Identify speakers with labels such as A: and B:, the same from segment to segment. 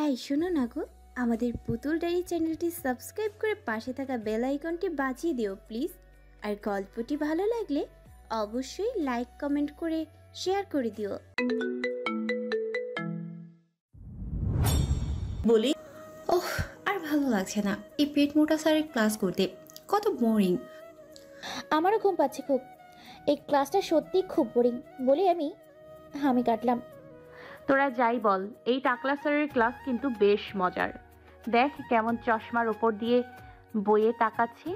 A: এই শোনো না গো, আমাদের পুতুল ডায়েরি চ্যানেলটি সাবস্ক্রাইব করে পাশে থাকা বেল আইকনটি বাজিয়ে দিও প্লিজ। আর গল্পটি ভালো লাগলে অবশ্যই লাইক কমেন্ট করে শেয়ার করে দিও।
B: বলি
C: ওহ, আর ভালো লাগছে না এই পেট মোটা স্যারের ক্লাস করতে, কত বোরিং।
D: আমারও ঘুম পাচ্ছে খুব, এই ক্লাসটা সত্যি খুব বোরিং বলে আমি কাটলাম।
E: তোরা যাই বল, এই টাকলা স্যারের ক্লাস কিন্তু বেশ মজার। দেখ কেমন চশমার ওপর দিয়ে বইয়ে তাকাচ্ছে,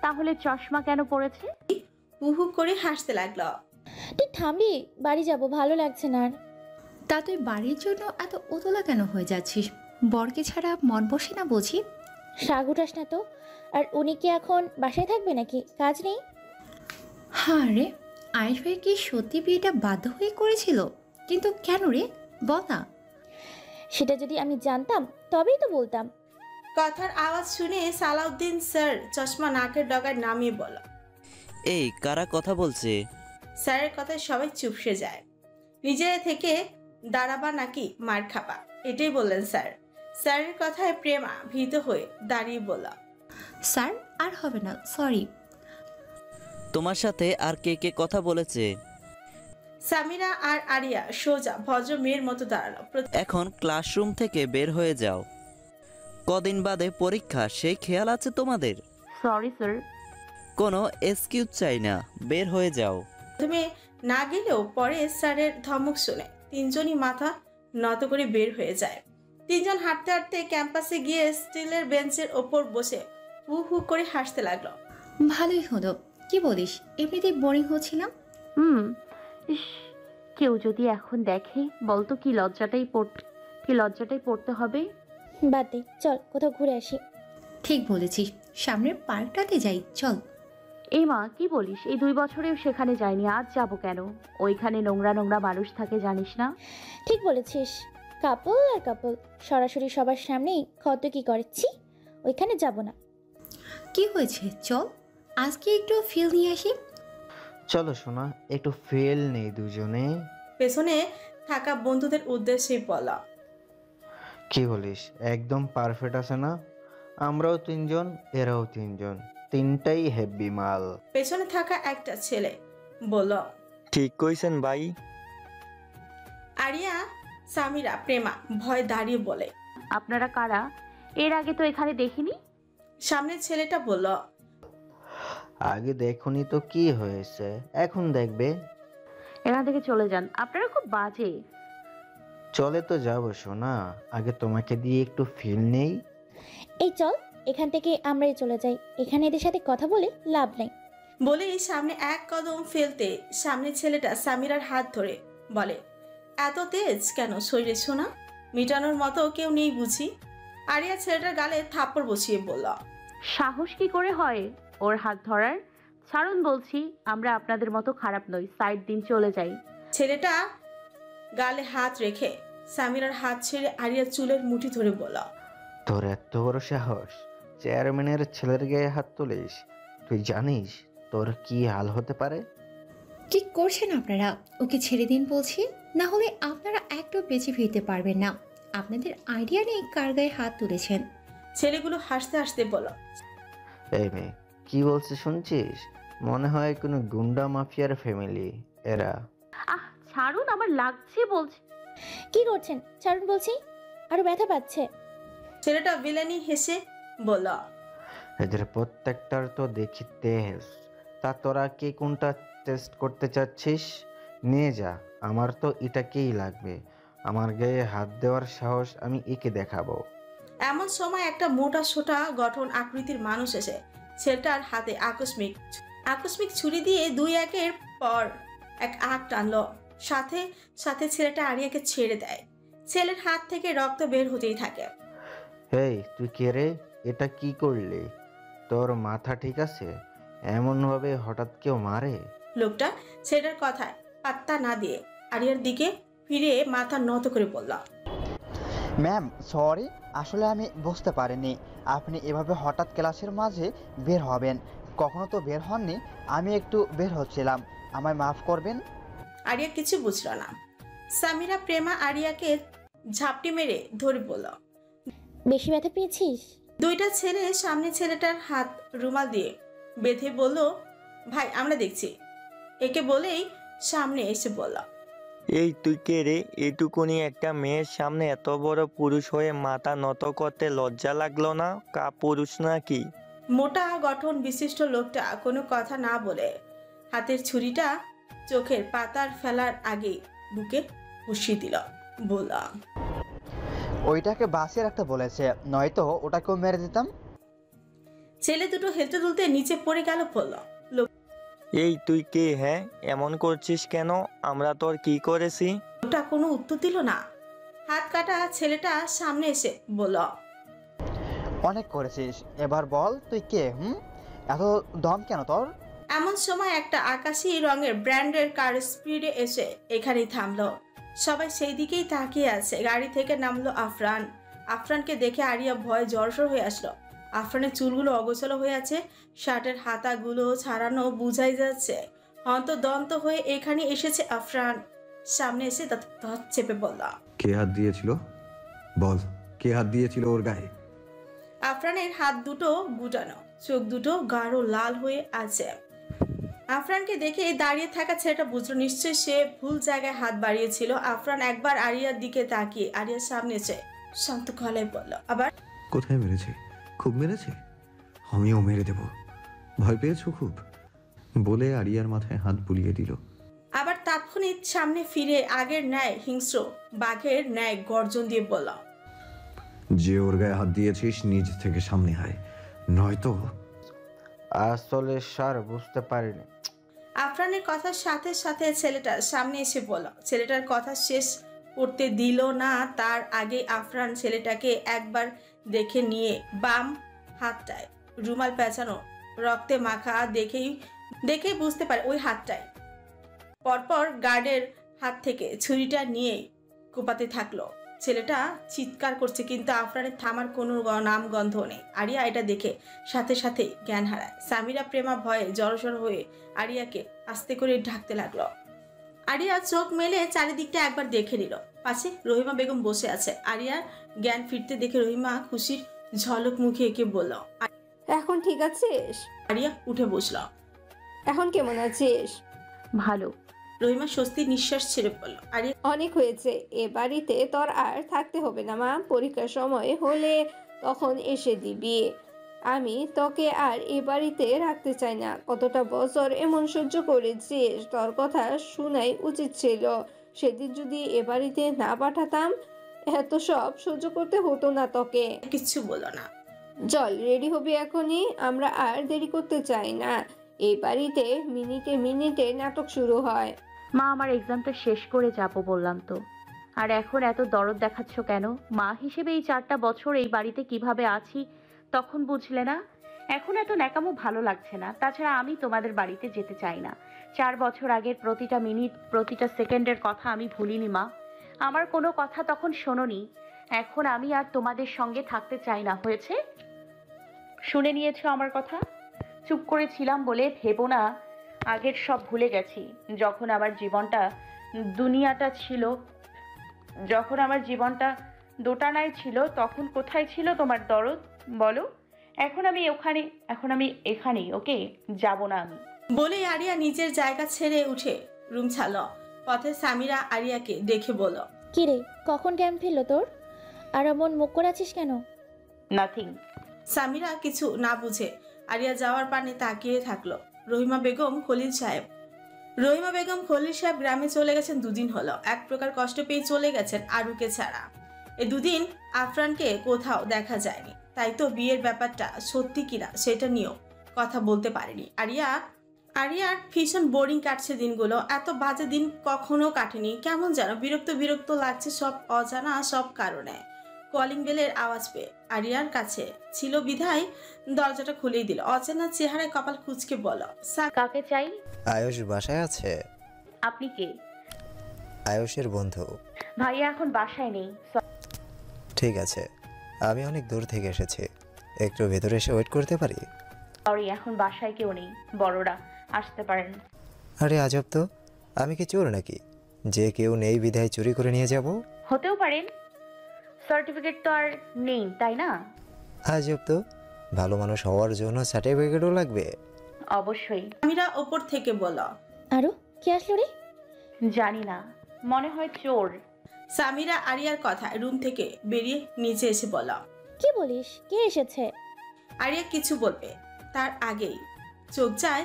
E: তাহলে চশমা কেন পড়েছে?
B: হু করে হাসতে লাগলো।
D: তুই থামবি? বাড়ি যাব, ভালো লাগছে না আর।
C: তা তুই বাড়ির জন্য এত উতলা কেন হয়ে যাচ্ছিস? বরকে ছাড়া মন বসে না বুঝি?
D: শাক উঠাস না তো। আর উনি কি এখন বাসায় থাকবে নাকি? কাজ নেই?
C: হ্যাঁ রে, আয়েশ ভাই কি সত্যি বিয়েটা বাধ্য হয়ে করেছিল? কিন্তু কেন রে, বল না।
D: সেটা যদি আমি জানতাম তবেই তো বলতাম।
B: কথার আওয়াজ শুনে সালাউদ্দিন স্যার চশমা নাকের ডগায় নামিয়ে বলল।
F: এই কারা কথা বলছে?
B: স্যারের কথায় সবাই চুপসে যায়। নিজে থেকে দাঁড়াবা নাকি মার খাবা, এটাই বললেন স্যার। স্যারের কথায় প্রেমা ভীত হয়ে দাঁড়িয়ে বলল,
C: স্যার আর হবে না, সরি।
F: তোমার সাথে আর কে কে কথা বলেছে?
B: সামিরা আর আরিয়া সোজা ভদ্র মেয়ের মতো দাঁড়ালো।
F: এখন ক্লাসরুম থেকে বের হয়ে যাও, কদিন বাদে পরীক্ষা, সেই খেয়াল আছে তোমাদের?
E: Sorry sir.
F: কোনো এক্সকিউজ চাই না, বের হয়ে যাও।
B: প্রথমে না গেলেও পরে স্যারের ধমক শুনে তিনজনই মাথা নত করে বের হয়ে যায়। তিনজন হাঁটতে হাঁটতে ক্যাম্পাসে গিয়ে স্টিলের বেঞ্চের ওপর বসে হু হু করে হাসতে লাগলো।
C: ভালোই হলো, কি বলিস, এমনিতেই বোরিং হচ্ছিলাম।
E: ইস, কেউ যদি এখন দেখে বলতো কি লজ্জাটাই পড়তে হবে।
D: বাদ দে, চল কোথাও ঘুরে আসি।
C: ঠিক বলেছিস, সামনের পার্কটাতে যাই, চল।
E: এই মা কি বলিস? এই 2 বছরেও সেখানে যাইনি, আজ যাব কেন? ওইখানে নোংরা নোংরা মানুষ থাকে জানিস না?
D: ঠিক বলেছিস, কাপল আর কাপল সরাসরি সবার সামনেই কত কি করেছি, ওইখানে যাব না।
C: কি হয়েছে, চল আজকে একটু ফিল নিয়ে আসি।
G: চলো শোনা, একটু ফেল নেই দুজনে।
B: পেছনে থাকা বন্ধুদের উদ্দেশ্যে বলা,
G: কি বলিস, একদম পারফেক্ট আছে না? আমরাও তিনজন, এরাও তিনজন, তিনটাই হেভি মাল।
B: পেছনে থাকা একটা ছেলে বলল,
H: ঠিক কইছেন ভাই।
B: আরিয়া, সামিরা, প্রেমা ভয় দাঁড়িয়ে বলে,
E: আপনারা কারা? এর আগে তো এখানে দেখিনি।
B: সামনের ছেলেটা বলল,
G: আগে দেখুনি তো কি হয়েছে, এখন দেখবে।
E: এখান থেকে চলে যান, আপনারা খুব বাজে।
G: চলে তো যাবো শোনা, আগে তোমাকে দিয়ে একটু ফিল নেই।
D: এই চল, এখান থেকে আমরাই চলে যাই, এখানে এদের সাথে কথা বলে লাভ নেই।
B: বলেই সামনে এক কদম ফেলতে সামনের ছেলেটা সামিরার হাত ধরে বলে, এত তেজ কেন শরীরে শোনা? মিটানোর মতো কেউ নেই বুঝি? আরিয়া ছেলেটার গালে থাপ্পড় বসিয়ে বলল,
E: সাহস কি করে হয় ওর হাত ধরার? ছাড়ুন বলছি, আমরা আপনাদের মতো খারাপ নই, সাইড দিন, চলে যাই।
B: ছেলেটা গালে হাত রেখে সামিরার হাত ছেড়ে আরিয়ার চুলের মুঠি ধরে বলল,
G: তোর এত বড় সাহস, চেয়ারম্যানের ছেলের গায়ে হাত তুলিস? তুই জানিস তোর কি হাল হতে পারে?
C: কি করছেন আপনারা? ওকে ছেড়ে দিন বলছি, না হলে আপনারা একটু বেঁচে ফিরতে পারবেন না। আপনাদের আইডিয়া নেই কার গায়ে হাত তুলেছেন।
B: ছেলেগুলো হাসতে হাসতে বলল,
G: এই মেয়ে কি বলছে শুনছিস? মনে হয় কোনো গুন্ডা মাফিয়ার ফ্যামিলি এরা।
E: আহ ছাড়ুন, আমার লাগছে বলছি।
D: কি করছেন? ছাড়ুন বলছি, আরো ব্যথা পাচ্ছে।
B: ছেলেটা ভিলেনি হেসে বলল,
G: এদের প্রত্যেকটার তো দেখি তেজ, তা তোরা কি কোনটা টেস্ট করতে চাচ্ছিস? নিয়ে যা, আমার তো এটাকেই লাগবে। আমার গায়ে হাত দেওয়ার সাহস আমি একে দেখাবো।
B: এমন সময় একটা মোটা সোটা গঠন আকৃতির মানুষ এসে ছেলেটার হাতে আকস্মিক ছুরি দিয়ে দুই একের পর এক আগ টানলো। সাথে সাথে ছেলেটা আরিয়াকে ছেড়ে দেয়। ছেলের হাত থেকে রক্ত বের হতেই থাকে।
G: এই তুই কে রে? এটা কি করলি? তোর মাথা ঠিক আছে? এমন ভাবে হঠাৎ কেউ মারে?
B: লোকটা ছেলেটার কথায় পাত্তা না দিয়ে আরিয়ার দিকে ফিরে মাথা নত করে বলল,
H: ম্যাম সরি, আসলে আমি বুঝতে পারিনি আপনি এভাবে হঠাৎ ক্লাসের মাঝে বের হবেন। কখনো তো বের হননি, আমি একটু বের হচ্ছিলাম, আমায় মাফ করবেন।
B: আরিয়া কিছু বুঝল না। সামিরা প্রেমা আরিয়াকে ঝাপটি মেরে ধরে বলল,
D: বেশি ব্যথা পেয়েছিস?
B: দুইটা ছেলে সামনে ছেলেটার হাত রুমাল দিয়ে বেঁধে বলল, ভাই আমরা দেখছি। একে বলেই সামনে এসে বলল,
I: এই তুই কে রে? এটুকুনি একটা মেয়ের সামনে এত বড় পুরুষ হয়ে মাথা নত করতে লজ্জা লাগলো না? পুরুষ নাকি?
B: মোটা গঠন বিশিষ্ট লোকটা কোনো কথা না বলে হাতের ছুরিটা চোখের পাতার ফেলার আগেই বুকে বসিয়ে দিল। বললাম,
H: ওইটাকে বাঁচিয়ে রাখতে বলেছে, নয়তো ওটাকেও মেরে দিতাম।
B: ছেলে দুটো হেলতে দুলতে নিচে পড়ে গেল। বলল,
I: এই তুই কে? হ্যাঁ, এমন করছিস কেন? আমরা তোর কি করেছি?
B: লোকটা কোনো উত্তর দিল না। হাত কাটা ছেলেটা সামনে এসে বলল,
H: অনেক করেছিস, এবার বল তুই কে? এত দম কেন তোর?
B: এমন সময় একটা আকাশি রঙের ব্র্যান্ডের কার স্পিডে এসে এখানেই থামলো। সবাই সেই দিকেই তাকিয়ে আছে। গাড়ি থেকে নামলো আফরান। আফরানকে দেখে আরিয়া ভয়ে জড়সড় হয়ে আসলো। আফরানের চুলগুলো অগোছালো হয়ে আছে, শার্টের হাতাগুলো ছাড়ানো বুঝাই যাচ্ছে। হন্তদন্ত হয়ে এখানে এসেছে আফরান। সামনে এসে দাঁত চেপে বলল,
J: কে হাত দিয়েছিল? বল, কে হাত দিয়েছিল ওর গায়ে?
B: আফরানের হাত দুটো গুটানো, চোখ দুটো গাঢ় লাল হয়ে আছে। আফরানকে দেখে দাঁড়িয়ে থাকা ছেলেটা বুঝলো নিশ্চয়ই সে ভুল জায়গায় হাত বাড়িয়েছিল। আফরান একবার আরিয়ার দিকে তাকিয়ে আরিয়ার সামনে এসে শান্ত গলায় বলল, আবার
J: কোথায় মেরেছে? খুব মেরেছে? আমিও মেরে দেব। ভয় পেয়েছো খুব? বলে আরিয়ার মাথায় হাত বুলিয়ে দিল।
B: আবার তাৎক্ষণিক সামনে ফিরে আগের ন্যায় হিংস্র বাঘের ন্যায় গর্জন দিয়ে বলল,
J: যে ওর গায়ে হাত দিয়েছিস নিজ থেকে সামনে আয়, নয়তো।
G: আসলে স্যার বুঝতে পারিনি।
B: আফরানের কথার সাথে সাথে ছেলেটার সামনে এসে বলল। ছেলেটার কথা শেষ করতে দিল না তার আগে আফরান ছেলেটাকে একবার দেখে নিয়ে বাম হাতটায় রুমাল পেঁচানো, রক্তে মাখা দেখেই বুঝতে পারে ওই হাতটায়। পরপর গার্ডের হাত থেকে ছুরিটা নিয়ে কোপাতে থাকলো। ছেলেটা চিৎকার করছে, কিন্তু আফরানের থামার কোনো নাম গন্ধ নেই। আরিয়া এটা দেখে সাথে সাথে জ্ঞান হারায়। সামিরা প্রেমা ভয়ে জড়সড় হয়ে আরিয়াকে আস্তে করে ঢাকতে লাগলো। আরিয়া চোখ মেলে চারিদিকটা একবার দেখে নিল। পাশে রহিমা বেগম বসে আছে। আরিয়ার জ্ঞান ফিরতে দেখে রহিমা খুশির ঝলক মুখে এঁকে বলল,
K: এখন ঠিক আছিস?
B: আরিয়া উঠে বসল।
K: এখন কেমন আছিস?
E: ভালো।
B: রহিমা স্বস্তির নিঃশ্বাস ছেড়ে বলল, আরিয়া
K: অনেক হয়েছে, এ বাড়িতে তোর আর থাকতে হবে না মা। পরীক্ষার সময় হলে তখন এসে দিবি। আমি তোকে আর এ বাড়িতে রাখতে চাই না। কতটা বছর এমন সহ্য করেছিস, তোর কথা শোনাই উচিত ছিল। সেদিন যদি এ বাড়িতে না পাঠাতাম এত সব সহ্য করতে হতো না তোকে।
B: কিচ্ছু বলল না।
K: চল রেডি হবি এখনই, আমরা আর দেরি করতে চাই না। এই বাড়িতে মিনিটে মিনিটে নাটক শুরু হয়।
E: মা, আমার এক্সামটা শেষ করে যাব বললাম তো। আর এখন এত দরদ দেখাচ্ছ কেন? মা হিসেবে এই 4টা বছর এই বাড়িতে কিভাবে আছি তখন বুঝলে না? এখন এত ন্যাকামো ভালো লাগছে না। তাছাড়া আমি তোমাদের বাড়িতে যেতে চাই না। 4 বছর আগের প্রতিটা মিনিট, প্রতিটা সেকেন্ডের কথা আমি ভুলিনি মা। আমার কোনো কথা তখন শোনোনি। এখন আমি আর তোমাদের সঙ্গে থাকতে চাই না। হয়েছে? শুনে নিয়েছো আমার কথা? চুপ করেছিলাম বলে ভেবো না আগের সব ভুলে গেছি। যখন আমার জীবনটা দোটানায় ছিল তখন কোথায় ছিল তোমার দরদ বলো? এখন আমি এখানেই। ওকে, যাব না আমি।
B: বলে আরিয়া নিজের জায়গা ছেড়ে উঠে রুম ছাড়ল। পথে সামিরা আরিয়াকে দেখে বলল,
D: কিরে, কখন ক্যাম্প ফিরলো তোর? আর এমন মুখ করে আছিস কেন?
E: নাথিং।
B: সামিরা কিছু না বুঝে আরিয়া যাওয়ার পানে তাকিয়ে থাকলো। রহিমা বেগম খলিল সাহেব গ্রামে চলে গেছেন 2 দিন হলো। এক প্রকার কষ্ট পেয়ে চলে গেছেন আরুকে ছাড়া। এই 2 দিন আফরানকে কোথাও দেখা যায়নি, তাই তো বিয়ের ব্যাপারটা সত্যি কিনা সেটা নিয়েও কথা বলতে পারেনি। আরিয়ার ভীষণ বোরিং কাটছে দিনগুলো। এত বাজে দিন কখনো কাটেনি। কেমন যেন বিরক্ত লাগছে সব অজানা সব কারণে। কলিং বেলের আওয়াজ পেয়ে আরিয়ার কাছে ছিল বিধায় দরজাটা খুলেই দিল। অচেনা চেহারায় কপাল কুঁচকে বলল,
E: কাকে চাই?
L: আয়ুষ বাসায় আছে?
E: আপনি কে?
L: আয়ুষের বন্ধু।
E: ভাইয়া এখন বাসায় নেই।
L: ঠিক আছে, আমি অনেক দূর থেকে এসেছি, একটু ভেতরে এসে ওয়েট করতে পারি?
E: সরি, এখন বাসায় কেউ নেই। বড়রা আসতে পারেন।
L: আরে আজব তো, আমি কি চোর নাকি যে কেউ নেই বিধায় চুরি করে নিয়ে যাব?
E: হতেও পারেন। সার্টিফিকেট তো আর নেই, তাই না?
L: আজব তো, ভালো মানুষ হওয়ার জন্য সার্টিফিকেটও লাগবে?
E: অবশ্যই।
B: সামিরা ওপর থেকে বলল।
D: আরও কে আসলো রে?
E: জানি না, মনে হয় চোর।
B: সামিরা আরিয়ার কথা রুম থেকে বেরিয়ে নিচে এসে বলল।
D: কি বলিস, কে এসেছে?
B: আরিয়া কিছু বলবে তার আগেই চোখ যায়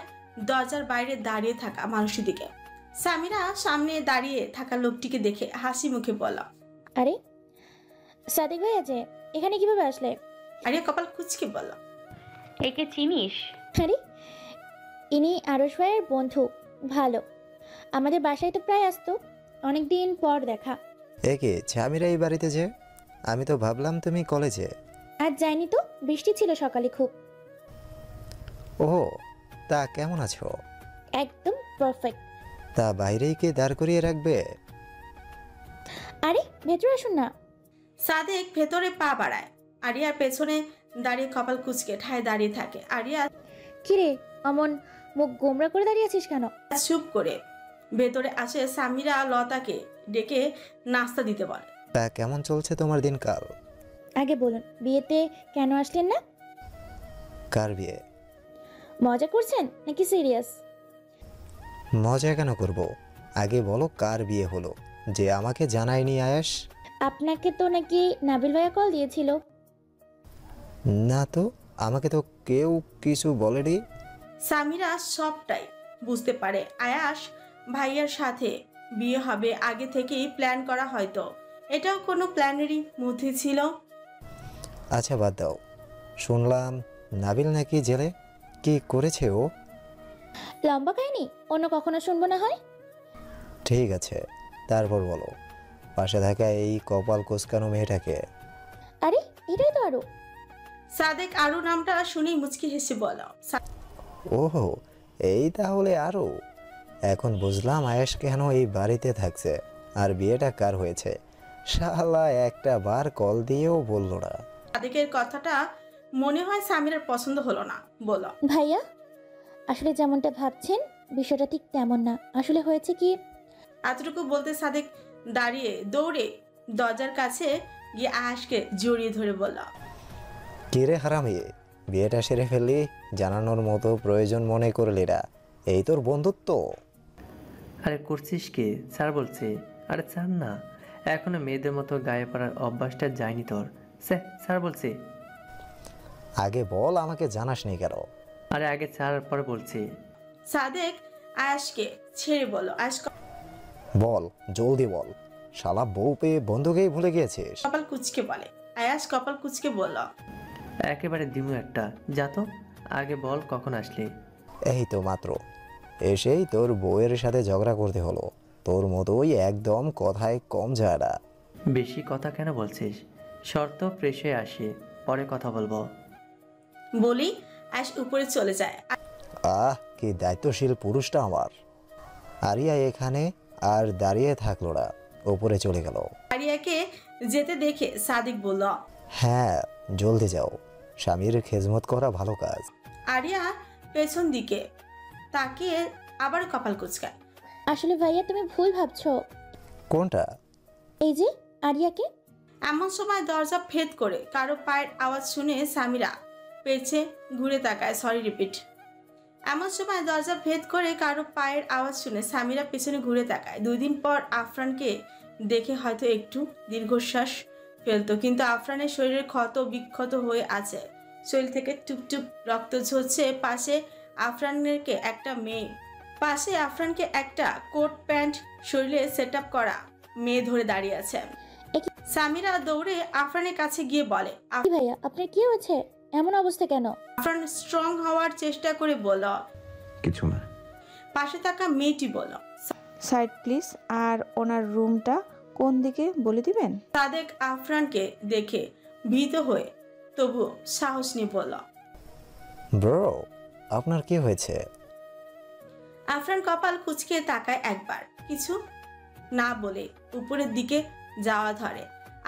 B: দরজার বাইরে দাঁড়িয়ে থাকা মানুষটির দিকে। সামিরা সামনে দাঁড়িয়ে থাকা লোকটিকে দেখে হাসি মুখে বলল।
D: আরে সাদিক ভাই আছে, এখানে কিভাবে আসলে?
B: আরিয়া কপাল কুঁচকে বলল।
E: একে চিনিস?
D: আরে ইনি আরশ ভাইয়ের বন্ধু। ভালো, আমাদের বাসায় তো প্রায় আসতো, অনেক দিন পর দেখা।
L: একে ছামিরা এই বাড়িতে যে? আমি তো ভাবলাম তুমি কলেজে।
D: আজ যাইনি তো, বৃষ্টি ছিল সকালে খুব।
L: ওহো, তা কেমন আছো?
D: একদম পারফেক্ট।
L: তা বাইরেই কে দাঁড় করিয়ে রাখবে?
D: আরে ভেতরে আসুন না।
B: সাদেক ভেতরে পা বাড়ায়, আরিয়ার পেছনে দাঁড়িয়ে কপাল কুঁচকে ঠায় দাঁড়িয়ে থাকে। আরিয়া
D: কিরে অমন মুখ গোমরা করে দাঁড়িয়ে আছিস কেন?
B: চুপ করে ভেতরে আসে। সামিরা লতাকে ডেকে নাস্তা দিতে বলে।
L: তা কেমন চলছে তোমার দিনকাল?
D: আগে বলুন, বিয়েতে কেন আসলেন না?
L: কার বিয়ে?
D: মজা করছেন নাকি সিরিয়াস?
L: মজা কেন করব, আগে বলো কার বিয়ে হলো যে আমাকে জানায়নি আয়াস?
D: আপনাকে তো নাকি নাবিল ভাইয়া কল দিয়েছিল।
L: না তো, আমাকে তো কেউ কিছু বলেনি।
B: সামিরা সবটাই বুঝতে পারে। আয়াস ভাইয়ার সাথে বিয়ে হবে আগে থেকেই প্ল্যান করা, হয়তো এটাও কোনো প্ল্যানেরই মধ্যে ছিল।
L: আচ্ছা বাদ দাও, শুনলাম নাবিল নাকি জেলে। কি করেছে ও?
D: লম্বা কাহিনী, অন্য কখনো শুনবো না হয়।
L: ঠিক আছে, তারপর বলো পাশে থাকা এই কপাল কোসকানো মেয়েটাকে।
D: আরে এটাই তো আরো।
B: সাদেক আরু নামটা শুনেই মুচকি হেসে বল।
L: ওহো, এই তাহলে আরো। এখন বুঝলাম আয়েশ কেন এই বাড়িতে থাকছে আর বিয়েটা কার হয়েছে। শালা একটা বার কল দিয়েও বললো না।
B: সাদেকের কথাটা মনে হয় সামিরার পছন্দ হলো না, বলো।
D: ভাইয়া আসলে যেমনটা ভাবছেন বিষয়টা ঠিক তেমন না। আসলে হয়েছে কি,
B: এতটুকু বলতে সাদেক দাঁড়িয়ে দৌড়ে দরজার কাছে গিয়ে আয়াসকে জড়িয়ে ধরে বলল।
L: কিরে হারামি, বিয়েটা সেরে ফেললি জানানোর মতো প্রয়োজন মনে করলি না? এই তোর বন্ধুত্ব?
M: আরে করছিস কি? স্যার বলছে। আরে স্যার না, এখনো মেয়েদের মতো গায়ে পড়ার অভ্যাসটা যায়নি তোর। স্যার বলছে।
L: আগে বল, আমাকে জানাসনি কেন?
M: আরে আগে স্যার পরে বলছি।
B: সাদেক আয়াসকে ছেড়ে বলল। আয়াস
L: বল, জলদি বল। শালা বউ পেয়ে বন্ধুকেই ভুলে গিয়েছিস?
B: কপাল কুচকে বলে। আয়াস কপাল কুচকে বলল।
M: একেবারে দিমু একটা, যা তো। আগে বল কখন আসলি?
L: এই তো মাত্র এসেই তোর বউয়ের সাথে ঝগড়া করতে হলো। তোর মতোই একদম কথায় কম যায় না।
M: বেশি কথা কেন বলছিস? শর্ত ফ্রেশ হয়ে আসি, পরে কথা বলবো।
B: বলি আয়াস উপরে চলে যায়।
L: আহ, কি দায়িত্বশীল পুরুষটা আমার। আরিয়া এখানে আর দাঁড়িয়ে থাকলো না, উপরে চলে গেল।
B: আরিয়াকে যেতে দেখে সাদিক বলল।
L: হ্যাঁ, জলদি যাও, স্বামীর খেজমত করা ভালো কাজ।
B: আরিয়া পেছন দিকে তাকিয়ে আবার কপাল কুচকায়।
D: আসলে ভাইয়া তুমি ভুল ভাবছো।
L: কোনটা?
D: এই যে আরিয়াকে।
B: এমন সময় দরজা ভেদ করে কারো পায়ের আওয়াজ শুনে সামিরা পেছে ঘুরে তাকায়। এমন সময় দরজা ভেদ করে কারো পায়ের আওয়াজ শুনে সামিরা পেছনে ঘুরে তাকায়। 2 দিন পর আফরানকে দেখে হয়তো একটু দীর্ঘশ্বাস ফেলতো, কিন্তু আফরানের শরীরের ক্ষত বিক্ষত হয়ে আছে, শরীর থেকে টুপটুপ রক্ত ঝরছে। পাশে আফরানকে একটা কোট প্যান্ট শরীরে সেট আপ করা মেয়ে ধরে দাঁড়িয়ে আছে। সামিরা দৌড়ে আফরানের কাছে গিয়ে বলে।
D: ভাইয়া আপনার কি হয়েছে, এমন অবস্থা কেন?
B: আফরান স্ট্রং হওয়ার চেষ্টা করে বলল।
J: কিছু না।
B: পাশে থাকা মেয়েটি বলল।
N: Side please. আর ওনার রুমটা কোন দিকে বলে দিবেন?
B: সাদেক আফরানকে দেখে ভীত হয়ে তবুও সাহস নিয়ে বলল।
L: ব্রো, আপনার কি হয়েছে?
B: আফরান কপাল কুঁচকে তাকায় একবার, কিছু না বলে উপরের দিকে যাওয়া ধরে।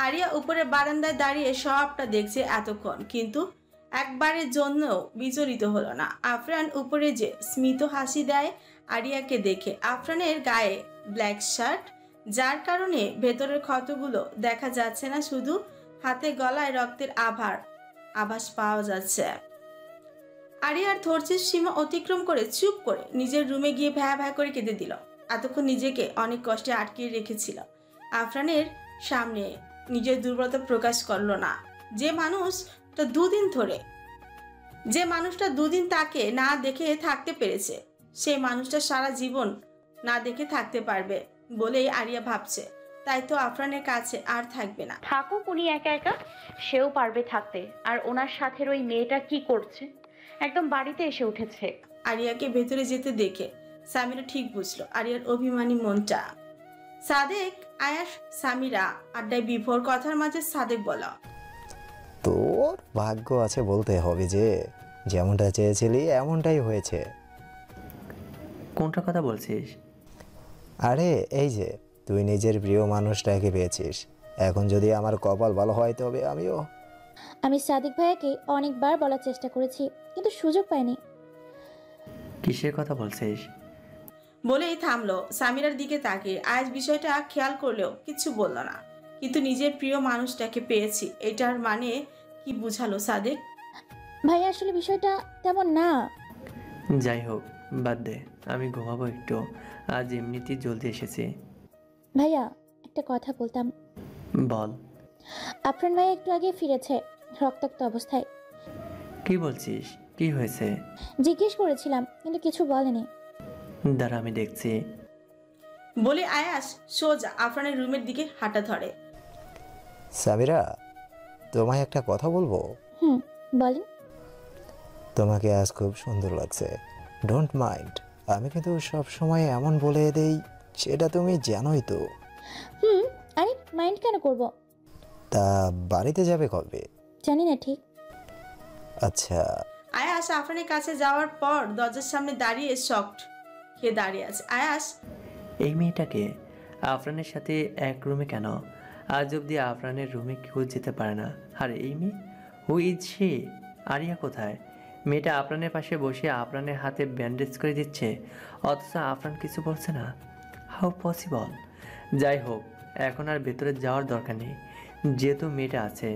B: আরিয়া উপরের বারান্দায় দাঁড়িয়ে সবটা দেখছে এতক্ষণ, কিন্তু একবারের জন্য বিচলিত হলো না। আফরান উপরে যে স্মিত হাসি দেয় আরিয়াকে দেখে। আফরানের গায়ে ব্ল্যাক শার্ট, যার কারণে ভেতরের ক্ষতগুলো দেখা যাচ্ছে না, শুধু হাতে গলায় রক্তের আভাস পাওয়া যাচ্ছে। আরিয়ার ধৈর্যের সীমা অতিক্রম করে চুপ করে নিজের রুমে গিয়ে ভ্যা ভ্যা করে কেঁদে দিল। এতক্ষণ নিজেকে অনেক কষ্টে আটকিয়ে রেখেছিল, আফরানের সামনে নিজের দুর্বলতা প্রকাশ করলো না। যে মানুষটা দুদিন তাকে না দেখে থাকতে পেরেছে, সেই মানুষটা সারা জীবন না দেখে থাকতে পারবে বলেই আরিয়া ভাবছে। তাই তো আফরানের কাছে আর থাকবে না।
E: থাকুক উনি একা একা, সেও পারবে থাকতে। আর ওনার সাথে ওই মেয়েটা কি করছে? একদম বাড়িতে এসে উঠেছে।
B: আরিয়াকে ভেতরে যেতে দেখে সামিরা ঠিক বুঝলো আরিয়ার অভিমানী মনটা। সাদেক, আয়াস, সামিরা আড্ডায় বিভোর। কথার মাঝে সাদেক বলল,
L: তোর ভাগ্য আছে বলতে হবে, যে যেমনটা চেয়েছিলি এমনটাই হয়েছে।
M: কোনটা কথা বলছিস?
L: আরে এই যে তুই নিজের প্রিয় মানুষটাকে পেয়েছিস, এখন যদি আমার কপাল ভালো হয় তবে
D: আমি সাদিক ভাইয়াকে অনেকবার বলার চেষ্টা করেছি, কিন্তু সুযোগ পাইনি।
M: কিসের কথা বলছিস?
B: বলেই থামলো। সামিরার দিকে তাকিয়ে আয়াস বিষয়টা খেয়াল করলেও কিছু বলল না। কিন্তু নিজের প্রিয় মানুষটাকে পেয়েছি এটার মানে কি বুঝালো সাদেক?
D: ভাইয়া আসলে বিষয়টা তেমন না।
M: যাই হোক, বাদ দে, আমি ঘুমাবো একটু, আজ এমনিতেই জলদি এসেছি।
D: ভাইয়া একটা কথা বলতাম।
M: বল।
D: আফরান ভাইয়া একটু আগে ফিরেছে রক্তাক্ত অবস্থায়।
M: কি বলছিস? কি হয়েছে?
D: জিজ্ঞেস করেছিলাম কিন্তু কিছু বলেনি।
M: দাঁড়া, আমি দেখছি।
B: বলে আয়াস সোজা আফরানের রুমের দিকে হাঁটা ধরে।
L: সামিরা, তোমায় একটা কথা বলবো?
D: বলেন।
L: তোমাকে আজ খুব সুন্দর লাগছে, ডোন্ট মাইন্ড। আমি কিন্তু সব সময় এমন বলে দেই, সেটা তুমি জানোই তো।
D: আরে মাইন্ড কেন করব?
L: তা বাড়িতে যাবে কবে?
D: জানি না ঠিক।
L: আচ্ছা।
B: আয়াস আফরানের কাছে যাওয়ার পর দরজার সামনে দাঁড়িয়ে শকড খেয়ে দাঁড়িয়ে আছে। আয়াস,
M: এই মেয়েটাকে আফরানের সাথে এক রুমে কেন? আজ অব্দি আফরানের রুমে কেউ যেতে পারে না। আর এই মেয়ে, হু ইজ সে? আরিয়া কোথায়? মেয়েটা আফরানের পাশে বসে আফরানের হাতে ব্যান্ডেজ করে দিচ্ছে, অথচ আফরান কিছু বলছে না। How possible? যাই হোক, এখন আর ভেতরে যাওয়ার দরকার নেই, যেহেতু মেয়েটা আছে।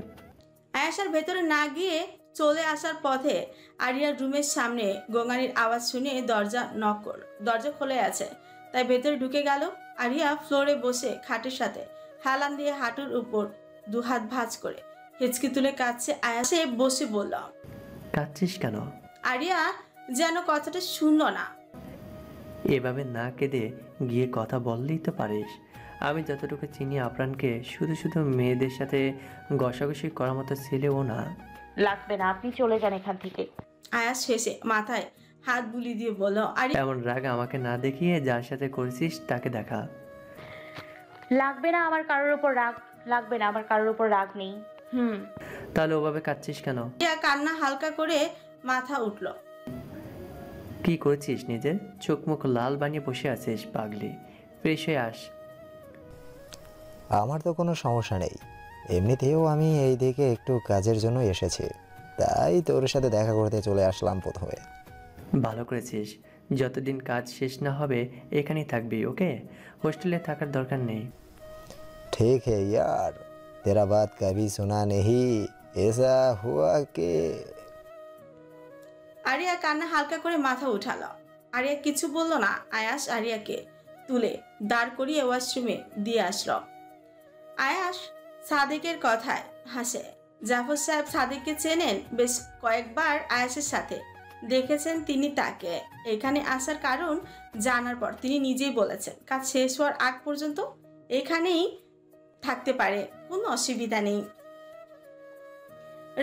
B: আয়াস আর ভেতরে না গিয়ে চলে আসার পথে আরিয়ার রুমের সামনে গঙ্গানির আওয়াজ শুনে দরজা নক করল। দরজা খোলা আছে, তাই ভেতরে ঢুকে গেল। আরিয়া ফ্লোরে বসে খাটের সাথে হেলান দিয়ে হাঁটুর উপর দুহাত ভাঁজ করে হেঁচকি তুলে কাঁদছে। আয়াসে বসে বলল,
M: কাঁদছিস কেন?
B: আরিয়া যেন কথাটা শুনল না।
M: এভাবে না কেঁদে গিয়ে কথা বললেই তো পারিস। আমি যতটুকু চিনি আফরানকে, শুধু শুধু মেয়েদের সাথে ঘষাঘষি করার মতো ছেলেও না।
E: লাগবে না, আপনি চলে যান এখান থেকে।
B: আয়াস শেষে মাথায় হাত বুলিয়ে দিয়ে বলল,
M: এমন রাগ আমাকে না দেখিয়ে যার সাথে করেছিস তাকে দেখা।
E: লাগবে না আমার কারোর উপর রাগ, লাগবে না আমার কারোর উপর রাগ নেই।
M: তাহলে ওভাবে কাঁদছিস কেন?
B: কান্না হালকা করে মাথা উঠল।
M: কি করেছিস? নিজের চোখ মুখ লাল বানিয়ে বসে আছিস, পাগলি। ফ্রেশ হয়ে আস।
L: আমার তো কোনো সমস্যা নেই, এমনিতেও আমি এই দিকে একটু কাজের জন্য এসেছি, তাই তোর সাথে দেখা করতে চলে আসলাম প্রথমে।
M: ভালো করেছিস। যতদিন কাজ শেষ না হবে এখানেই থাকবি, ওকে? হোস্টেলে থাকার দরকার নেই।
L: ठीक है यार, तेरा बात कभी सुना नहीं, ऐसा हुआ के।
B: আরিয়া কান্না হালকা করে মাথা উঠালো। আরিয়া কিছু বলল না। আয়াস আরিয়াকে তুলে দাঁড় করিয়ে ওয়াশরুমে দিয়ে আসলো। আয়াস সাদেকের কথায় হাসে। জাফর সাহেব সাদেককে চেনেন, বেশ কয়েকবার আয়াসের সাথে দেখেছেন তিনি তাকে। এখানে আসার কারণ জানার পর তিনি নিজেই বলেছেন কাজ শেষ হওয়ার আগ পর্যন্ত এখানেই থাকতে পারে, কোনো অসুবিধা নেই।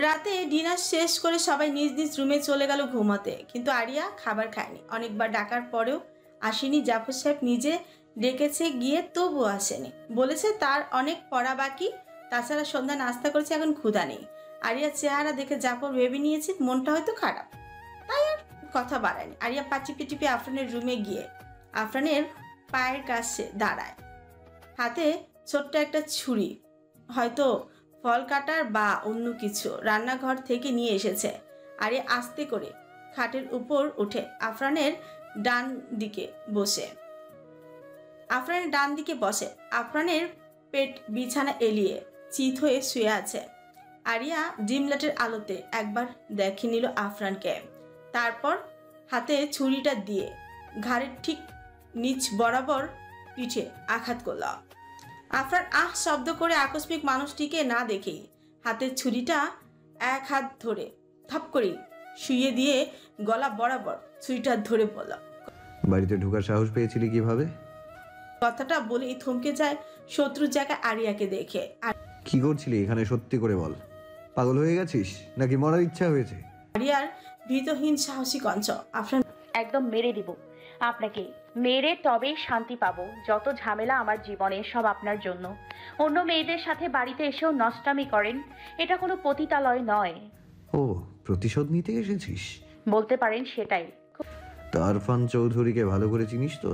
B: রাতে ডিনার শেষ করে সবাই নিজ নিজ রুমে চলে গেল ঘুমাতে, কিন্তু আরিয়া খাবার খায়নি। অনেকবার ডাকার পরেও আসেনি। জাফর সাহেব নিজে ডেকেছে গিয়ে, তবুও আসেনি। বলেছে তার অনেক পড়া বাকি, তাছাড়া সন্ধ্যা নাস্তা করেছে, এখন ক্ষুধা নেই। আরিয়ার চেহারা দেখে জাফর ভেবে নিয়েছে মনটা হয়তো খারাপ, তাই আর কথা বাড়ায়নি। আরিয়া পা টিপে টিপে আফরানের রুমে গিয়ে আফরানের পায়ের কাছে দাঁড়ায়। হাতে ছোট্ট একটা ছুরি, হয়তো ফল কাটার বা অন্য কিছু, রান্নাঘর থেকে নিয়ে এসেছে। আরিয়া আস্তে করে খাটের উপর উঠে আফরানের ডান দিকে বসে আফরানের পেট বিছানা এলিয়ে চিত হয়ে শুয়ে আছে। আরিয়া ডিম লাইটের আলোতে একবার দেখে নিল আফরানকে, তারপর হাতে ছুরিটা দিয়ে ঘাড়ের ঠিক নিচ বরাবর পিঠে আঘাত করল। আফরান আহ শব্দ করে আকস্মিক মানুষটিকে না দেখেই হাতের ছুরিটা এক হাত ধরে থাপ করে শুইয়ে দিয়ে গলা বরাবর ছুরিটা ধরে বলল,
J: বাড়িতে ঢোকার সাহস পেয়েছিলি কিভাবে?
B: কথাটা বলেই থমকে যায় শত্রুর জায়গায় আরিয়াকে দেখে। আর
J: কি করছিলি এখানে, সত্যি করে বল। পাগল হয়ে গেছিস নাকি মরার ইচ্ছা হয়েছে?
B: আরিয়ার ভীতহীন সাহসী কঞ্চ। আফরান
E: একদম মেরে দিব আপনাকে, মেরে তবেই শান্তি পাবো। যত ঝামেলা আমার জীবনে সব আপনার জন্য। অন্য মেয়েদের সাথে বাড়িতে এসেও নষ্টামি করেন, এটা কোনো পতিতালয় নয়।
J: ও, প্রতিশোধ নিতে এসেছিস?
E: বলতে পারেন সেটাই।
J: তা আরফান চৌধুরীকে ভালো করে চিনিস তো,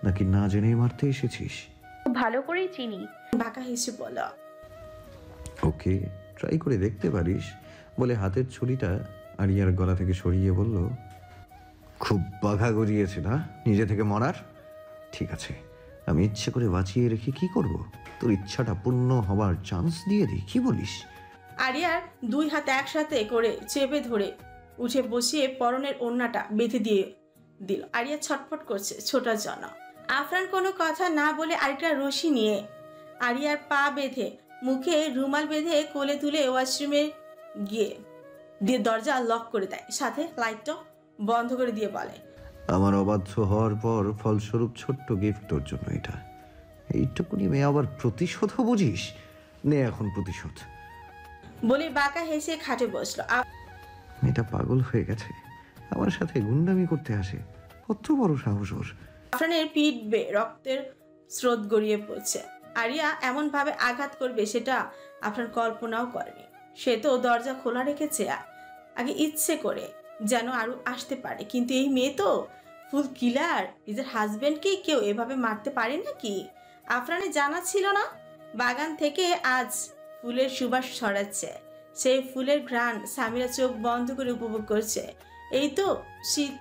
J: নাকি না জেনেই মারতে এসেছিস?
E: খুব ভালো করেই চিনি।
B: বাঁকা হেসে বলল,
J: ওকে, ট্রাই করে দেখতে পারিস বলে হাতের ছুরিটা আরিয়ার গলা থেকে সরিয়ে বলল, খুব বাঘা গড়িয়েছে না নিজে থেকে মরার? ঠিক আছে, আমি ইচ্ছে করে বাঁচিয়ে রেখে কি করব? তোর ইচ্ছাটা পূর্ণ হবার চান্স দিয়ে দিই, কি বলিস?
B: আরিয়ার দুই হাত একসাথে করে চেপে ধরে উঠে বসিয়ে পরনের ওড়নাটা বেঁধে দিয়ে দিল। আরিয়া ছটফট করছে ছোটার জন্য। আফরান কোনো কথা না বলে আরেকটা রশি নিয়ে আরিয়ার পা বেঁধে মুখে রুমাল বেঁধে কোলে তুলে ওয়াশরুমে গিয়ে দিয়ে দরজা লক করে দেয়, সাথে লাইটটা বন্ধ করে দিয়ে বলে,
J: আমার অবাধ্য হওয়ার পর ফলস্বরূপ ছোট্ট গিফট তোর জন্য এটা। এইটুকুনি মেয়ে আবার প্রতিশোধও বুঝিস? নে এখন প্রতিশোধ।
B: বলে বাঁকা হেসে খাটে বসলো।
J: মেয়েটা পাগল হয়ে গেছে, আমার সাথে গুন্ডামি করতে আসে। কত বড় সাহস ওর!
B: আফরানের পিঠ বেয়ে রক্তের স্রোত গড়িয়ে পড়ছে। আরিয়া এমন ভাবে আঘাত করবে সেটা আফরান কল্পনাও করেনি। সে তো দরজা খোলা রেখেছে আগে ইচ্ছে করে, যেন আরো আসতে পারে। কিন্তু এই মেয়ে তো ফুল কিলার, নিজের হাজবেন্ডকে কেউ এভাবে মারতে পারে নাকি? আফরানের জানা ছিল না বাগান থেকে আজ ফুলের সুবাস ছড়াচ্ছে। সেই ফুলের ঘ্রাণ সামিরা চোখ বন্ধ করে উপভোগ করছে। এই তো শীত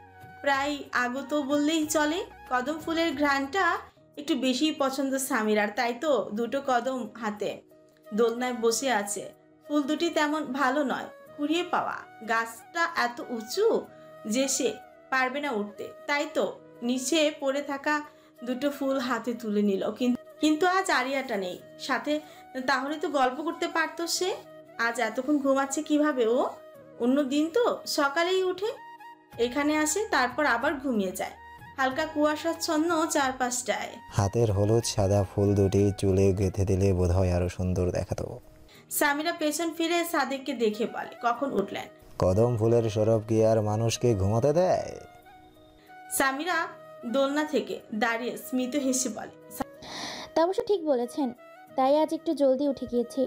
B: প্রায় আগত বললেই চলে। কদম ফুলের ঘ্রাণটা একটু বেশি পছন্দ সামিরার, তাই তো দুটো কদম হাতে দোলনায় বসে আছে। ফুল দুটি তেমন ভালো নয়, কুড়িয়ে পাওয়া। গাছটা এত উঁচু যে সে পারবে না উঠতে, তাই তো নিচে পড়ে থাকা দুটো ফুল হাতে তুলে নিল। কিন্তু আজ আরিয়াটা নেই সাথে, তাহলে তো গল্প করতে পারতো সে। আজ এতক্ষণ ঘুমাচ্ছে কিভাবে ও? অন্য দিন তো সকালেই উঠে এখানে আসে, তারপর আবার ঘুমিয়ে যায়। হালকা কুয়াশাচ্ছন্ন চারপাশটায়।
L: হাতের হলুদ সাদা ফুল দুটি চুলে গেঁথে দিলে বোধহয় আরো সুন্দর দেখাতো।
B: সামিরা পেছন ফিরে সাদেককে দেখে বলে, কখন উঠলেন?
L: কদম ফুলের সরব কি আর মানুষকে ঘুমাতে দেয়?
B: সামিরা দোলনা থেকে দাঁড়িয়ে স্মিত হেসে বলে,
D: তা অবশ্য ঠিক বলেছেন, তাই আজ একটু জলদি উঠে গিয়েছি।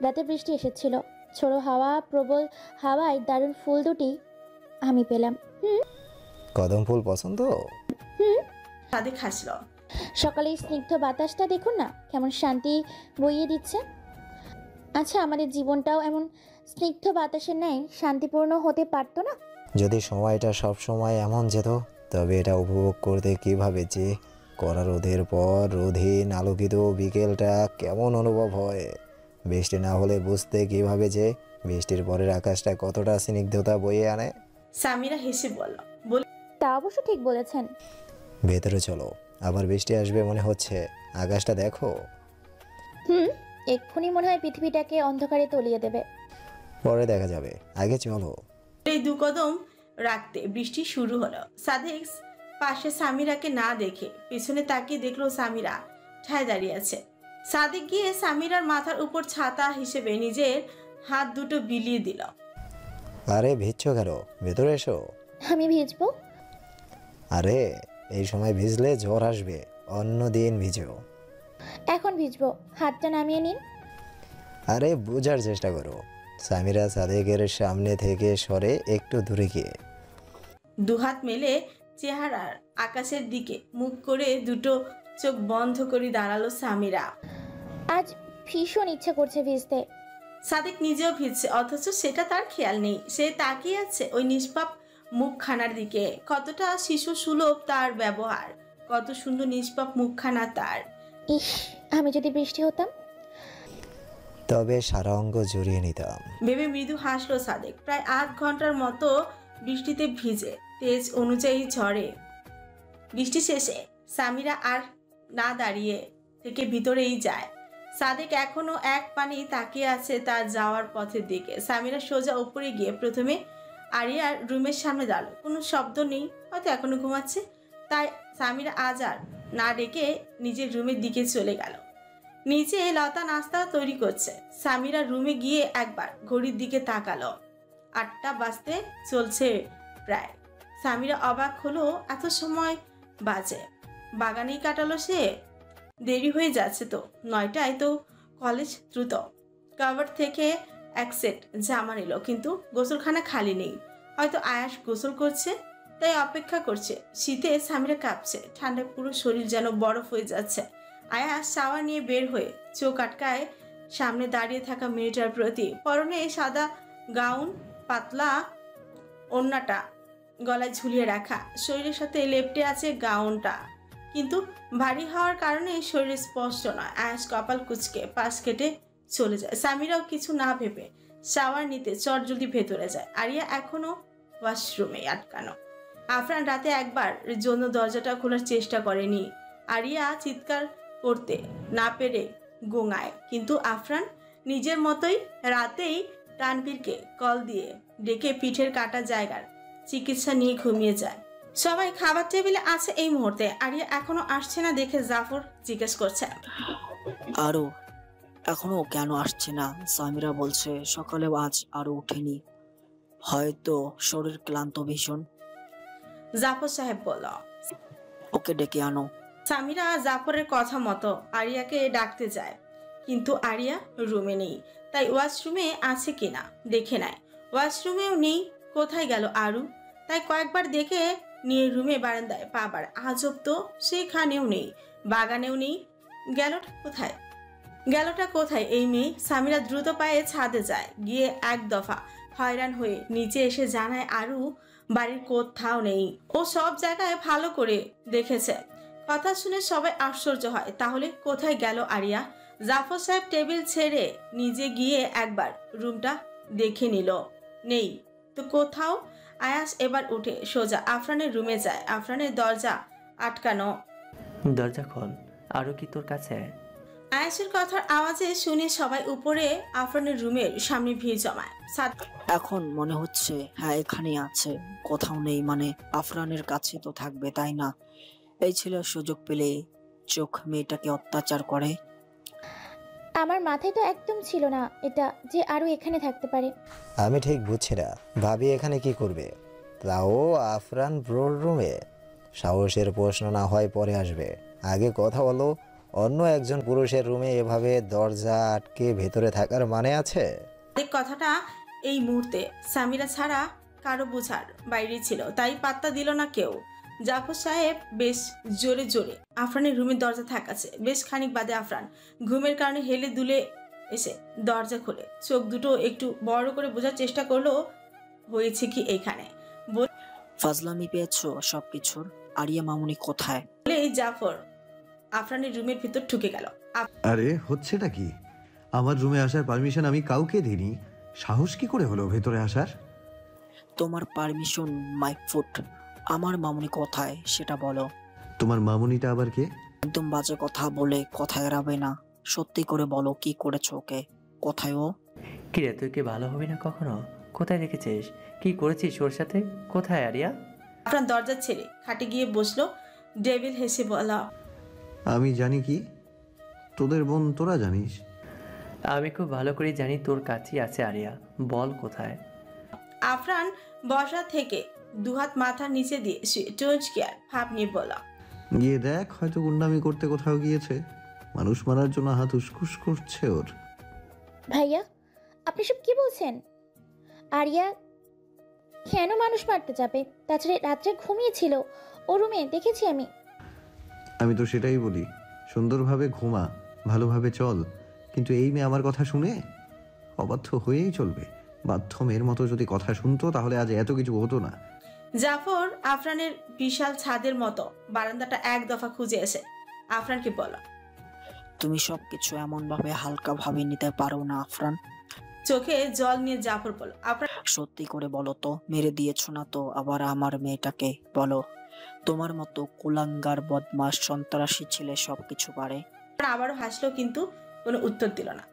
D: রাতে বৃষ্টি এসেছিল, ছোড়ো হাওয়া, প্রবল হাওয়ায় দারুণ ফুল দুটি আমি পেলাম।
L: কদম ফুল পছন্দ?
B: সাদেক হাসল।
D: সকালে স্নিগ্ধ বাতাসটা দেখুন না, কেমন শান্তি বইয়ে দিচ্ছে। আচ্ছা, আমাদের জীবনটাও এমন স্নিগ্ধ বাতাসের ন্যায় শান্তিপূর্ণ হতে পারতো না?
L: যদি সময়টা সব সময় এমন যেত, তবে এটা উপভোগ করতে কিভাবে যে করা রোদের পর রোধহীন আলোকিত বিকেলটা কেমন অনুভব হয়। বৃষ্টি না হলে বুঝতে কিভাবে যে বৃষ্টির পরের আকাশটা কতটা স্নিগ্ধতা বয়ে আনে।
B: সামিরা হেসে বলল,
D: তা অবশ্য ঠিক বলেছেন।
L: ভেতরে চলো, আবার বৃষ্টি আসবে মনে হচ্ছে। আকাশটা দেখো।
D: এক্ষুনি মনে হয় পৃথিবীটাকে অন্ধকারে তলিয়ে দেবে।
L: পরে দেখা যাবে, আগে চলো।
B: এই দু কদম রাখতে বৃষ্টি শুরু হলো। সাদেক পাশে সামিরাকে না দেখে পেছনে তাকিয়ে দেখলো সামিরা ঠায় দাঁড়িয়ে আছে। সাদেক গিয়ে সামিরার মাথার উপর ছাতা হিসেবে নিজের হাত দুটো বিলিয়ে দিল।
L: আরে ভিজছো কেন? ভেতরে এসো।
D: আমি ভিজবো?
L: আরে এই সময় ভিজলে জ্বর আসবে, অন্য দিন ভিজো।
D: এখন ভিজবো, হাতটা নামিয়ে নিন।
L: আরে বোঝার চেষ্টা করো। সামিরা সাদেকের সামনে থেকে সরে একটু দূরে গিয়ে
B: দুহাত মেলে চেহারার আকাশের দিকে মুখ করে দুটো চোখ বন্ধ করে দাঁড়ালো সামিরা।
D: আজ ভীষণ ইচ্ছা করছে ভিজতে।
B: সাদেক নিজেও ভিজছে, অথচ সেটা তার খেয়াল নেই। সে তাকিয়ে আছে ওই নিষ্পাপ মুখখানার দিকে। কতটা শিশু সুলভ তার ব্যবহার, কত সুন্দর নিষ্পাপ মুখখানা তার।
D: ইস, আমি যদি বৃষ্টি হতাম।
L: তবে সারা অঙ্গ জড়িয়ে নিতাম।
B: ভেবে মৃদু হাসলো সাদেক। প্রায় 8 ঘন্টার মতো বৃষ্টিতে ভিজে তেজ অনুযায়ী ঝড়ে বৃষ্টি শেষে সামিরা আর না দাঁড়িয়ে থেকে ভিতরেই যায়। সাদেক এখনো এক পানি তাকিয়ে আছে তার যাওয়ার পথের দিকে। সামিরা সোজা উপরে গিয়ে প্রথমে আরিয়ার রুমের সামনে দাঁড়ালো। কোনো শব্দ নেই, হয়তো এখনো ঘুমাচ্ছে। তাই সামিরা আজ আর না ডেকে নিজের রুমের দিকে চলে গেল। নিচে লতা নাস্তা তৈরি করছে। সামিরা রুমে গিয়ে একবার ঘড়ির দিকে তাকালো। 8টা বাজতে চলছে প্রায়। সামিরা অবাক হলো, এত সময় বাজে, বাগানেই কাটালো সে। দেরি হয়ে যাচ্ছে তো, 9টায় তো কলেজ। দ্রুত কাভার থেকে এক সেট জামা নিল, কিন্তু গোসলখানা খালি নেই। হয়তো আয়াস গোসল করছে, তাই অপেক্ষা করছে। শীতে সামিরা কাঁপছে, ঠান্ডায় পুরো শরীর যেন বরফ হয়ে যাচ্ছে। আয়াস শাওয়ার নিয়ে বের হয়ে চোখ আটকায় সামনে দাঁড়িয়ে থাকা মেয়েটার প্রতি। পরনে সাদা গাউন, পাতলা ওড়নাটা গলায় ঝুলিয়ে রাখা, শরীরের সাথে লেপ্টে আছে গাউনটা, কিন্তু ভারী হওয়ার কারণে শরীর স্পষ্ট নয়। আয়াস কপাল কুচকে পাশ কেটে চলে যায়। সামিরাও কিছু না ভেবে শাওয়ার নিতে চটজলদি ভেতরে যায়। আরিয়া এখনো ওয়াশরুমে আটকানো। আফরান রাতে একবার জন্য দরজাটা খোলার চেষ্টা করেনি। আরিয়া চিৎকার করতে না পেরে গোঙায়, কিন্তু আফরান নিজের মতোই রাতেই তানভীরকে কল দিয়ে ডেকে পিঠের কাটা জায়গার চিকিৎসা নিয়ে ঘুমিয়ে যায়। সবাই খাবার টেবিলে আছে এই মুহূর্তে। আরিয়া এখনো আসছে না দেখে জাফর জিজ্ঞেস করছে,
O: আরো এখনো কেন আসছে না? সামিরা বলছে সকালে আজ আরো উঠেনি, হয়তো শরীর ক্লান্ত ভীষণ।
B: জাফর সাহেব বলল,
O: ওকে ডেকে আনো।
B: সামিরা জাফরের কথা মতো আরিয়াকে ডাকতে যায়, কিন্তু আরিয়া রুমে নেই। তাই ওয়াশরুমে আছে কিনা দেখে নেয়। ওয়াশরুমেও নেই। কোথায় গেল আরু? তাই কয়েকবার দেখে নিয়ে রুমে বারান্দায় পাবার। আজব তো, সেখানেও নেই, বাগানেও নেই। গেলটা কোথায় এই মেয়ে? সামিরা দ্রুত পায়ে ছাদে যায়। গিয়ে এক দফা হয়রান হয়ে নিচে এসে জানায় আরু বাড়ির কোথাও নেই। ও সব জায়গায় ভালো করে দেখেছে। কথা শুনে সবাই আশ্চর্য হয়। তাহলে কোথায় গেল আরিয়া? জাফর সাহেব টেবিল ছেড়ে নিজে গিয়ে একবার রুমটা দেখে নিল। নেই তো কোথাও। আয়াস এবার উঠে সোজা আফরানের রুমে যায়। আফরানের দরজা আটকানো।
M: দরজা খোল, আরো কি তোর কাছে?
B: আয়াসের কথার আওয়াজে শুনে সবাই উপরে আফরানের রুমের সামনে ভিড় জমায়।
O: এখন মনে হচ্ছে হ্যাঁ এখানেই আছে, কোথাও নেই। মানে আফরানের কাছে তো থাকবে, তাই না? এই ছেলে সুযোগ পেলে চোখ মেয়েটাকে অত্যাচার করে।
D: আমার মাথায় তো একদম ছিল না এটা যে আরো এখানে থাকতে পারে।
L: আমি ঠিক বুঝছি না, ভাবি এখানে কি করবে? তাও আফরান ব্রোর রুমে। সাহসের প্রশ্ন না হয় পরে আসবে, আগে কথা বলো। অন্য একজন পুরুষের রুমে এভাবে দরজা আটকে ভেতরে থাকার মানে আছে?
B: কথাটা এই মুহূর্তে সামিরা ছাড়া কারো বোঝার বাইরে ছিল, তাই পাত্তা দিল না কেউ। জাফর সাহেব বেশ জোরে জোরে আফরানের রুমের দরজা ঠাকাচ্ছে। বেশ খানিক বাদে আফরান ঘুমের কারণে হেলে দুলে এসে দরজা খোলে। চোখ দুটো একটু বড় করে বোঝার চেষ্টা করলো হয়েছে কি এখানে।
O: ফাজলামি পেয়েছো সবকিছুর? আরিয়া মামুনি কোথায়?
B: বলে জাফর আফরানের রুমের ভিতর ঢুকে গেল।
J: আরে হচ্ছেটা কি? আমার রুমে আসার পারমিশন আমি কাউকে দিইনি, সাহস কি করে হলো ভেতরে আসার?
O: তোমার পারমিশন মাই ফুট। আমার মামুনি কোথায় সেটা বলো।
J: তোমার মামুনিটা আবার কে?
O: একদম বাজে কথা বলে কথা এড়াবে না। সত্যি করে বলো কি করেছো ওকে? কোথায় ও?
M: কিরে তুই কি ভালো হবি না কখনো? কোথায় দেখেছিস? কি করেছিস ওর সাথে? কোথায় আরিয়া?
B: আফরান দরজা ছেড়ে খাটে গিয়ে বসলো। ডেভিল হেসে বলা,
J: আমি জানি কি? তোদের বোন তোরা জানিস?
M: আমি খুব ভালো করে জানি তোর কাছেই আছে আরিয়া, বল কোথায়?
B: আফরান বসা থেকে দুহাত মাথার নিচে দিয়ে ডোন্ট কেয়ার ভাব নিয়ে বলা,
J: গিয়ে দেখ, হয়তো গুন্ডামি করতে কোথাও গিয়েছে। মানুষ মারার জন্য হাত উসকুস করছে ওর।
D: ভাইয়া আপনি সব কি বলছেন? আরিয়া কেন মানুষ মারতে যাবে? তাছাড়া রাত্রে ঘুমিয়েছিল ও রুমে, দেখেছি আমি।
J: আমি তো সেটাই বলি, সুন্দরভাবে ঘুমা, ভালোভাবে চল। কিন্তু এই মেয়ে আমার কথা শুনে অবাধ্য হয়েই চলবে। বাধ্য মেয়ের মতো যদি কথা শুনতো তাহলে আজ এত কিছু হতো না।
B: জাফর আফরানের বিশাল ছাদের মতো বারান্দাটা এক দফা খুঁজে এসে আফরানকে বলল,
O: তুমি সবকিছু এমন ভাবে হালকা ভাবে নিতে পারো না আফরান।
B: চোখে জল নিয়ে জাফর বলল, আপনার
O: সত্যি করে বলো তো, মেরে দিয়েছো না তো আবার আমার মেয়েটাকে? বলো, তোমার মতো কুলাঙ্গার বদমাস সন্ত্রাসী ছেলে সবকিছু পারে।
B: আবারও হাসলো কিন্তু কোনো উত্তর দিল না।